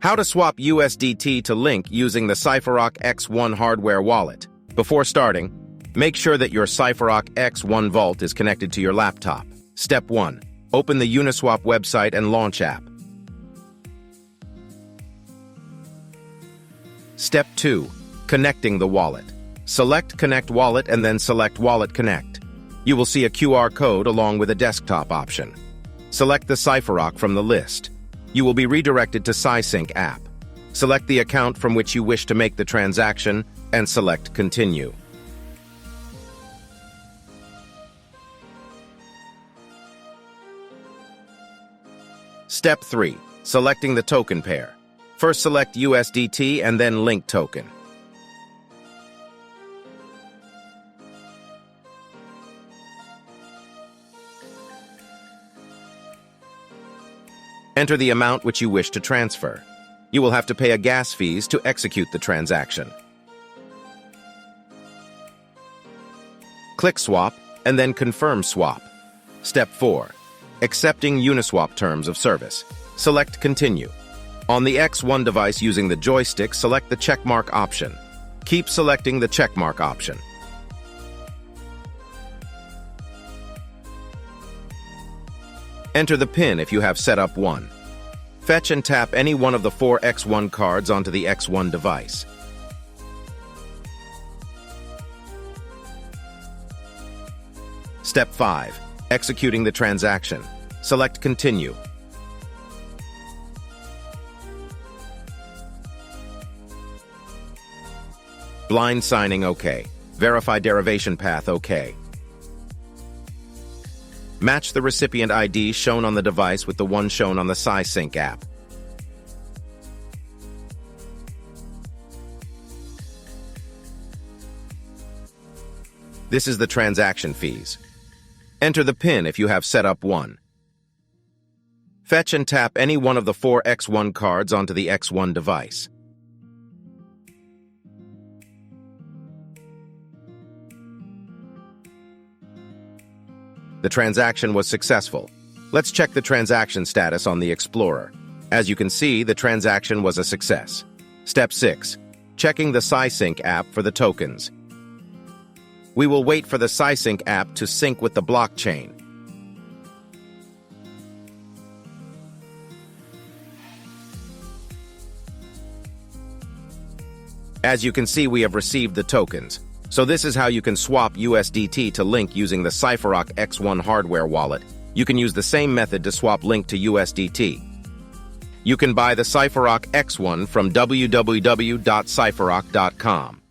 How to swap USDT to Link using the Cypherock X1 Hardware Wallet. Before starting, make sure that your Cypherock X1 Vault is connected to your laptop. Step 1. Open the Uniswap website and launch app. Step 2. Connecting the wallet. Select Connect Wallet and then select Wallet Connect. You will see a QR code along with a desktop option. Select the Cypherock from the list. You will be redirected to CySync app. Select the account from which you wish to make the transaction and select Continue. Step 3. Selecting the token pair. First select USDT and then Link token. Enter the amount which you wish to transfer. You will have to pay a gas fees to execute the transaction. Click Swap and then Confirm Swap. Step 4. Accepting Uniswap Terms of Service. Select Continue. On the X1 device using the joystick, select the checkmark option. Keep selecting the checkmark option. Enter the PIN if you have set up one. Fetch and tap any one of the 4 X1 cards onto the X1 device. Step 5. Executing the transaction. Select Continue. Blind signing OK. Verify derivation path OK. Match the recipient ID shown on the device with the one shown on the CySync app. This is the transaction fees. Enter the PIN if you have set up one. Fetch and tap any one of the 4 X1 cards onto the X1 device. The transaction was successful. Let's check the transaction status on the Explorer. As you can see, the transaction was a success. Step 6. Checking the CySync app for the tokens. We will wait for the CySync app to sync with the blockchain. As you can see, we have received the tokens. So this is how you can swap USDT to Link using the Cypherock X1 Hardware Wallet. You can use the same method to swap Link to USDT. You can buy the Cypherock X1 from www.cypherock.com.